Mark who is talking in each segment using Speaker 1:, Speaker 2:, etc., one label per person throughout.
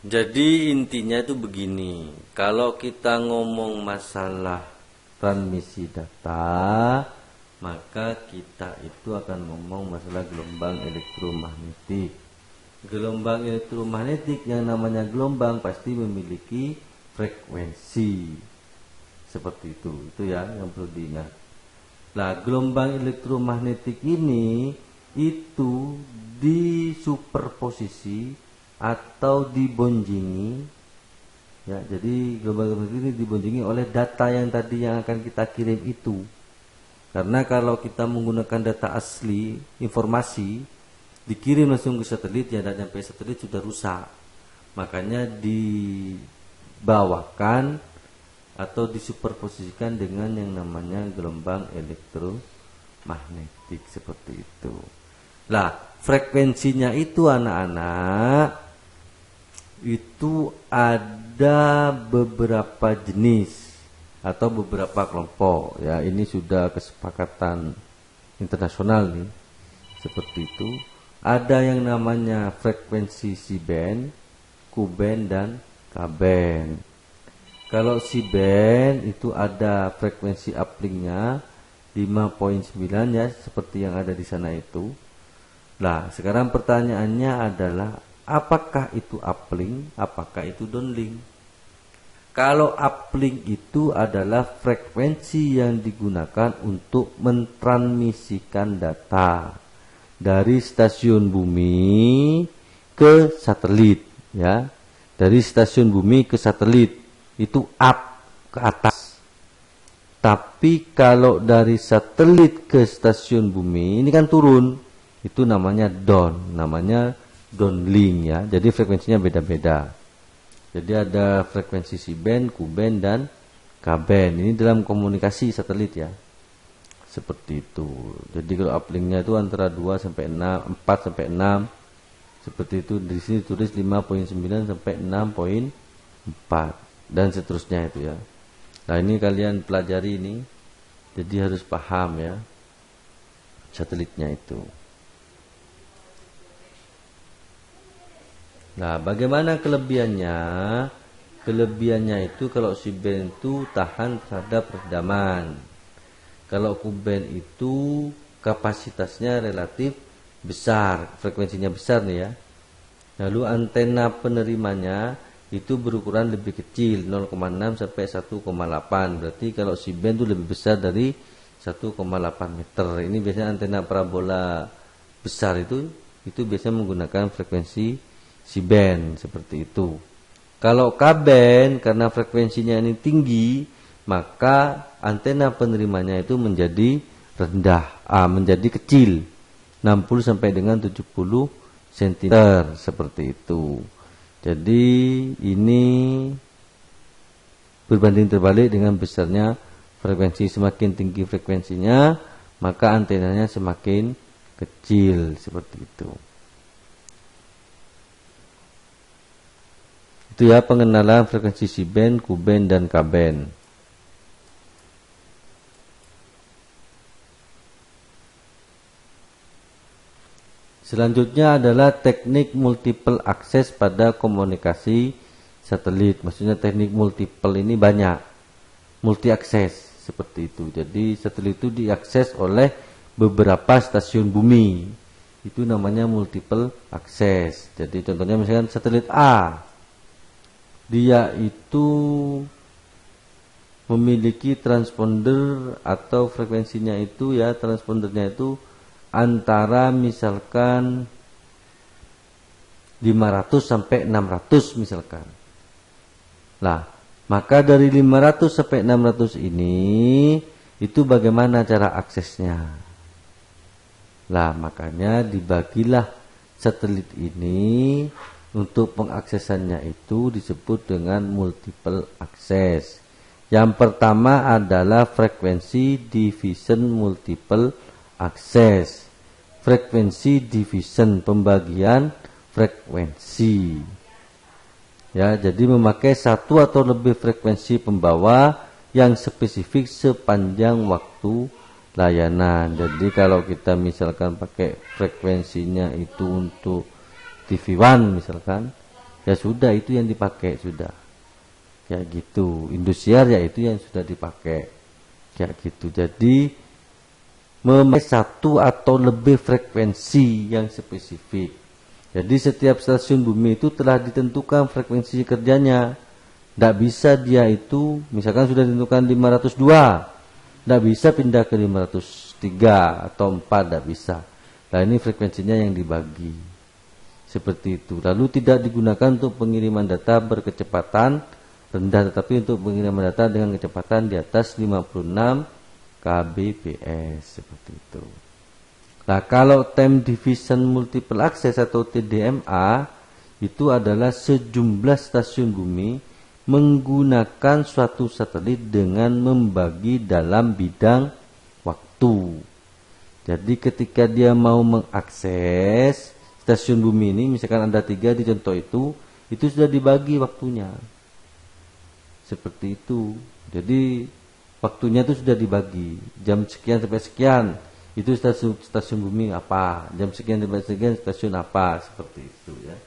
Speaker 1: Jadi intinya itu begini, kalau kita ngomong masalah transmisi data, maka kita itu akan ngomong masalah gelombang elektromagnetik. Gelombang elektromagnetik yang namanya gelombang pasti memiliki frekuensi. Seperti itu ya yang perlu diingat. Nah, gelombang elektromagnetik ini itu disuperposisi atau dibonjingi ya, jadi gelombang elektromagnetik ini dibonjingi oleh data yang tadi yang akan kita kirim itu. Karena kalau kita menggunakan data asli, informasi dikirim langsung ke satelit, ya dan sampai satelit sudah rusak. Makanya dibawakan atau disuperposisikan dengan yang namanya gelombang elektromagnetik seperti itu. Lah, frekuensinya itu anak-anak itu ada beberapa jenis atau beberapa kelompok ya, ini sudah kesepakatan internasional nih seperti itu. Ada yang namanya frekuensi C-band, Q-band dan K-band. Kalau C-band itu ada frekuensi uplinknya 5.9 ya, seperti yang ada di sana itu. Nah, sekarang pertanyaannya adalah apakah itu uplink, apakah itu downlink? Kalau uplink itu adalah frekuensi yang digunakan untuk mentransmisikan data dari stasiun bumi ke satelit ya. Dari stasiun bumi ke satelit itu up ke atas. Tapi kalau dari satelit ke stasiun bumi ini kan turun. Itu namanya downlink ya. Jadi frekuensinya beda-beda. Jadi ada frekuensi C-band, Q-band dan K-band. Ini dalam komunikasi satelit ya. Seperti itu. Jadi kalau uplinknya itu antara 2 sampai 6, 4 sampai 6. Seperti itu. Di sini tulis 5.9 sampai 6.4 dan seterusnya itu ya. Nah, ini kalian pelajari ini. Jadi harus paham ya satelitnya itu. Nah, bagaimana kelebihannya? Kelebihannya itu kalau C-band itu tahan terhadap redaman. Kalau Q-band itu kapasitasnya relatif besar, frekuensinya besar nih ya. Lalu antena penerimanya itu berukuran lebih kecil, 0,6 sampai 1,8. Berarti kalau C-band itu lebih besar dari 1,8 meter. Ini biasanya antena parabola besar itu biasanya menggunakan frekuensi C-band seperti itu. Kalau K-band karena frekuensinya ini tinggi, maka antena penerimanya itu menjadi rendah, menjadi kecil, 60 sampai dengan 70 cm seperti itu. Jadi ini berbanding terbalik dengan besarnya frekuensi. Semakin tinggi frekuensinya, maka antenanya semakin kecil seperti itu. Itu ya pengenalan frekuensi C-band, Q-band dan K-band. Selanjutnya adalah teknik multiple access pada komunikasi satelit. Maksudnya teknik multiple ini banyak. Multi access seperti itu. Jadi satelit itu diakses oleh beberapa stasiun bumi. Itu namanya multiple access. Jadi contohnya misalkan satelit A. Dia itu memiliki transponder atau frekuensinya itu ya, transpondernya itu antara misalkan 500 sampai 600 misalkan. Lah, maka dari 500 sampai 600 ini itu bagaimana cara aksesnya? Lah, makanya dibagilah satelit ini. Untuk pengaksesannya itu disebut dengan multiple access. Yang pertama adalah frekuensi division multiple access. Frekuensi division, pembagian frekuensi. Ya, jadi memakai satu atau lebih frekuensi pembawa yang spesifik sepanjang waktu layanan. Jadi kalau kita misalkan pakai frekuensinya itu untuk TV1 misalkan, ya sudah itu yang dipakai sudah. Kayak gitu. Industrial ya itu yang sudah dipakai. Kayak gitu. Jadi memakai satu atau lebih frekuensi yang spesifik. Jadi setiap stasiun bumi itu telah ditentukan frekuensi kerjanya. Tidak bisa dia itu, misalkan sudah ditentukan 502, tidak bisa pindah ke 503 atau 4, tidak bisa. Nah ini frekuensinya yang dibagi. Seperti itu. Lalu tidak digunakan untuk pengiriman data berkecepatan rendah, tetapi untuk pengiriman data dengan kecepatan di atas 56 kbps. Seperti itu. Nah kalau time division multiple access atau TDMA itu adalah sejumlah stasiun bumi menggunakan suatu satelit dengan membagi dalam bidang waktu. Jadi ketika dia mau mengakses stasiun bumi ini, misalkan ada 3 di contoh itu sudah dibagi waktunya. Seperti itu. Jadi waktunya itu sudah dibagi. Jam sekian sampai sekian itu stasiun bumi apa, jam sekian sampai sekian stasiun apa, seperti itu ya.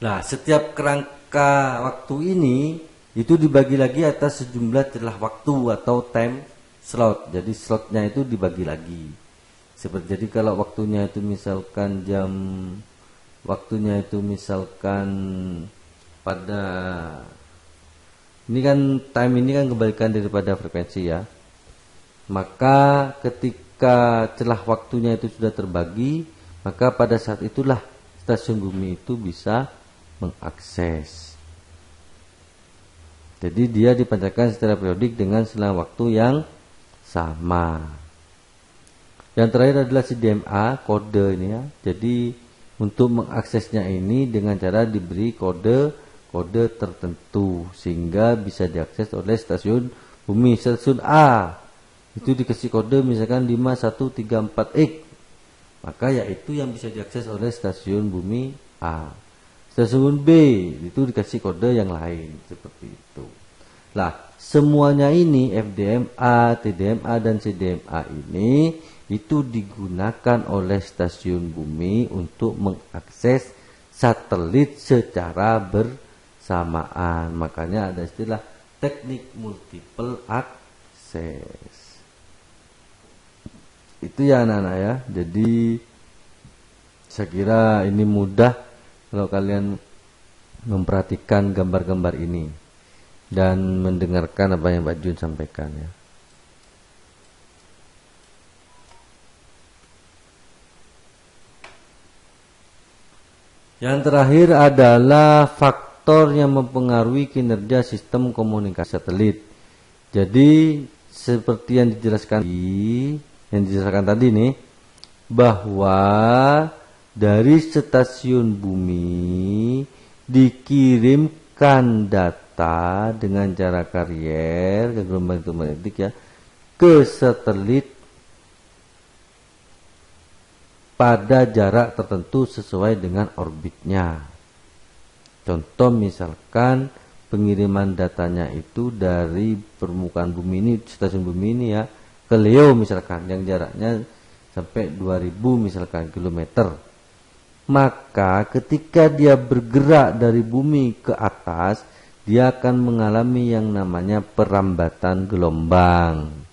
Speaker 1: Nah, setiap kerangka waktu ini itu dibagi lagi atas sejumlah celah waktu atau time slot. Jadi slotnya itu dibagi lagi. Seperti jadi kalau waktunya itu misalkan pada ini kan time ini kan kebalikan daripada frekuensi ya. Maka ketika celah waktunya itu sudah terbagi, maka pada saat itulah stasiun bumi itu bisa mengakses. Jadi dia dipancarkan secara periodik dengan selang waktu yang sama. Yang terakhir adalah CDMA, kode ini ya. Jadi untuk mengaksesnya ini dengan cara diberi kode tertentu sehingga bisa diakses oleh stasiun bumi. Stasiun A itu dikasih kode misalkan 5134X, maka yaitu yang bisa diakses oleh stasiun bumi A. Stasiun B itu dikasih kode yang lain, seperti itu. Nah, semuanya ini FDMA, TDMA, dan CDMA ini itu digunakan oleh stasiun bumi untuk mengakses satelit secara bersamaan. Makanya ada istilah teknik multiple access. Itu ya anak-anak ya. Jadi saya kira ini mudah kalau kalian memperhatikan gambar-gambar ini dan mendengarkan apa yang Pak Jun sampaikan ya. Yang terakhir adalah faktor yang mempengaruhi kinerja sistem komunikasi satelit. Jadi seperti yang dijelaskan tadi nih, bahwa dari stasiun bumi dikirimkan data dengan cara karier ke gelombang elektromagnetik ya ke satelit pada jarak tertentu sesuai dengan orbitnya. Contoh misalkan pengiriman datanya itu dari permukaan bumi ini, stasiun bumi ini ya, ke Leo misalkan yang jaraknya sampai 2000 misalkan kilometer. Maka ketika dia bergerak dari bumi ke atas, dia akan mengalami yang namanya perambatan gelombang.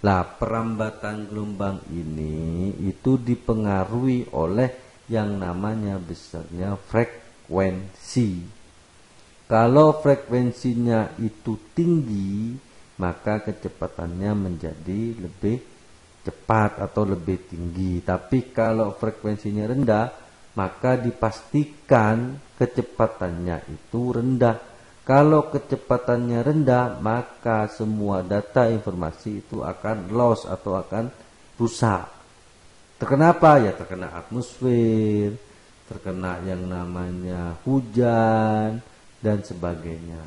Speaker 1: Nah, perambatan gelombang ini itu dipengaruhi oleh yang namanya besarnya frekuensi. Kalau frekuensinya itu tinggi, maka kecepatannya menjadi lebih cepat atau lebih tinggi. Tapi kalau frekuensinya rendah, maka dipastikan kecepatannya itu rendah. Kalau kecepatannya rendah, maka semua data informasi itu akan loss atau akan rusak. Terkena apa? Ya terkena atmosfer, terkena yang namanya hujan, dan sebagainya.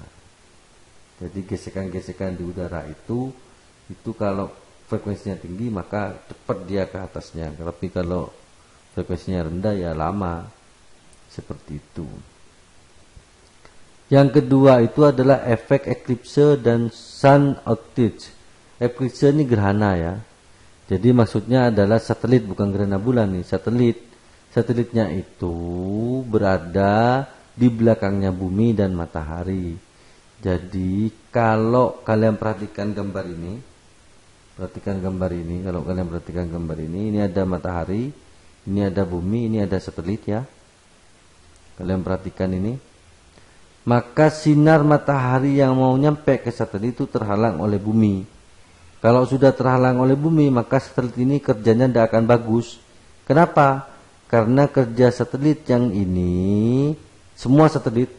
Speaker 1: Jadi gesekan-gesekan di udara itu kalau frekuensinya tinggi, maka cepat dia ke atasnya. Tapi kalau frekuensinya rendah ya lama. Seperti itu. Yang kedua itu adalah efek eklipse dan sun outage. Eklipse ini gerhana ya. Jadi maksudnya adalah satelit, bukan gerhana bulan nih, satelit. Satelitnya itu berada di belakangnya bumi dan matahari. Jadi kalau kalian perhatikan gambar ini, kalau kalian perhatikan gambar ini ada matahari, ini ada bumi, ini ada satelit ya. Kalian perhatikan ini. Maka sinar matahari yang mau nyampe ke satelit itu terhalang oleh bumi. Kalau sudah terhalang oleh bumi, maka satelit ini kerjanya tidak akan bagus. Kenapa? Karena kerja satelit yang ini, semua satelit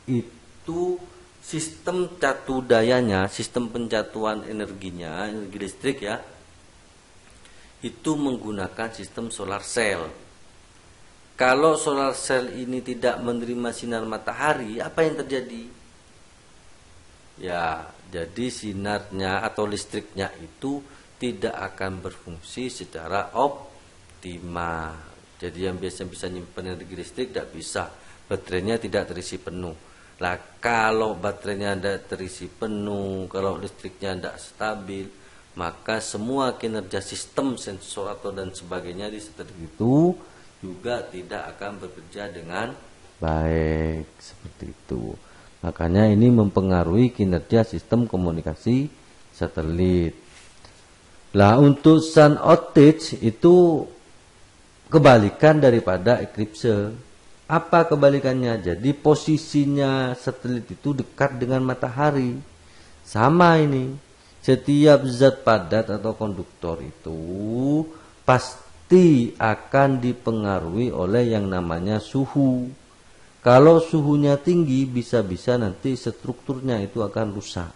Speaker 1: itu sistem catu dayanya, sistem pencatuan energinya, energi listrik ya, itu menggunakan sistem solar cell. Kalau solar cell ini tidak menerima sinar matahari, apa yang terjadi? Ya, jadi sinarnya atau listriknya itu tidak akan berfungsi secara optimal. Jadi yang biasa bisa nyimpan energi listrik tidak bisa, baterainya tidak terisi penuh. Lah kalau baterainya tidak terisi penuh, kalau listriknya tidak stabil, maka semua kinerja sistem sensor atau dan sebagainya di satelit itu juga tidak akan bekerja dengan baik, seperti itu. Makanya ini mempengaruhi kinerja sistem komunikasi satelit. Lah untuk sun outage itu kebalikan daripada eklipse. Apa kebalikannya? Jadi posisinya satelit itu dekat dengan matahari. Sama ini. Setiap zat padat atau konduktor itu pasti akan dipengaruhi oleh yang namanya suhu. Kalau suhunya tinggi, bisa-bisa nanti strukturnya itu akan rusak.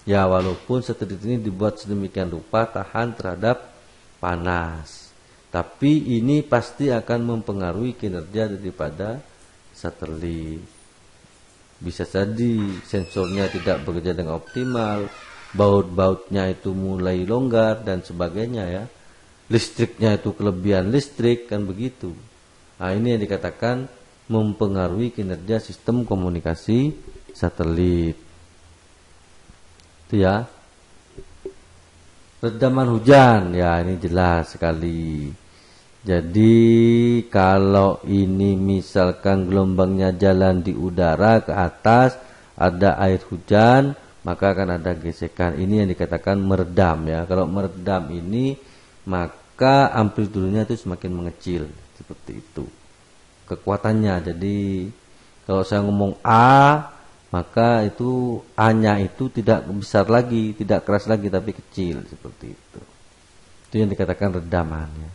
Speaker 1: Ya, walaupun satelit ini dibuat sedemikian rupa tahan terhadap panas, tapi ini pasti akan mempengaruhi kinerja daripada satelit. Bisa jadi sensornya tidak bekerja dengan optimal, baut-bautnya itu mulai longgar dan sebagainya ya. Listriknya itu kelebihan listrik, kan begitu. Nah, ini yang dikatakan mempengaruhi kinerja sistem komunikasi satelit. Itu ya. Redaman hujan, ya ini jelas sekali. Jadi kalau ini misalkan gelombangnya jalan di udara ke atas, ada air hujan, maka akan ada gesekan. Ini yang dikatakan meredam ya. Kalau meredam ini, maka amplitudenya itu semakin mengecil, seperti itu kekuatannya. Jadi kalau saya ngomong A, maka itu A-nya itu tidak besar lagi, tidak keras lagi, tapi kecil, seperti itu. Itu yang dikatakan redamannya.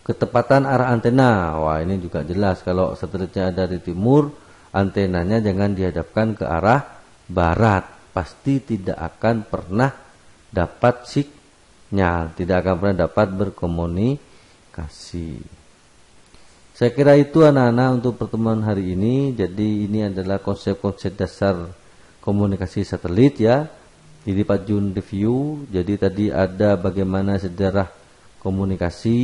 Speaker 1: Ketepatan arah antena, wah ini juga jelas. Kalau satelitnya ada di timur, antenanya jangan dihadapkan ke arah barat, pasti tidak akan pernah dapat sinyal, tidak akan pernah dapat berkomunikasi. Saya kira itu anak-anak untuk pertemuan hari ini. Jadi ini adalah konsep-konsep dasar komunikasi satelit ya. Jadi Pak Jun review. Jadi tadi ada bagaimana sejarah komunikasi.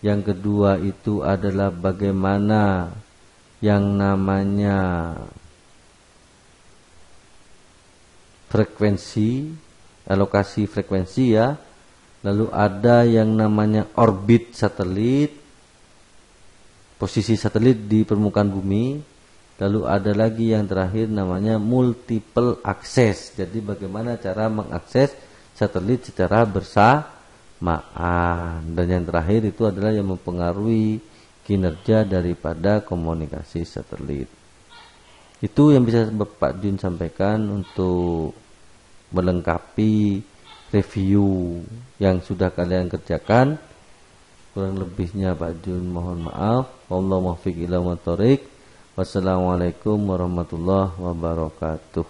Speaker 1: Yang kedua itu adalah bagaimana yang namanya frekuensi, alokasi frekuensi ya. Lalu ada yang namanya orbit satelit, posisi satelit di permukaan bumi. Lalu ada lagi yang terakhir namanya multiple access. Jadi bagaimana cara mengakses satelit secara bersamaan. Dan yang terakhir itu adalah yang mempengaruhi kinerja daripada komunikasi satelit. Itu yang bisa Bapak Jun sampaikan untuk melengkapi review yang sudah kalian kerjakan. Kurang lebihnya Pak Jun mohon maaf. Wallahu muwaffiq ila aqwamit thoriq. Wassalamualaikum warahmatullahi wabarakatuh.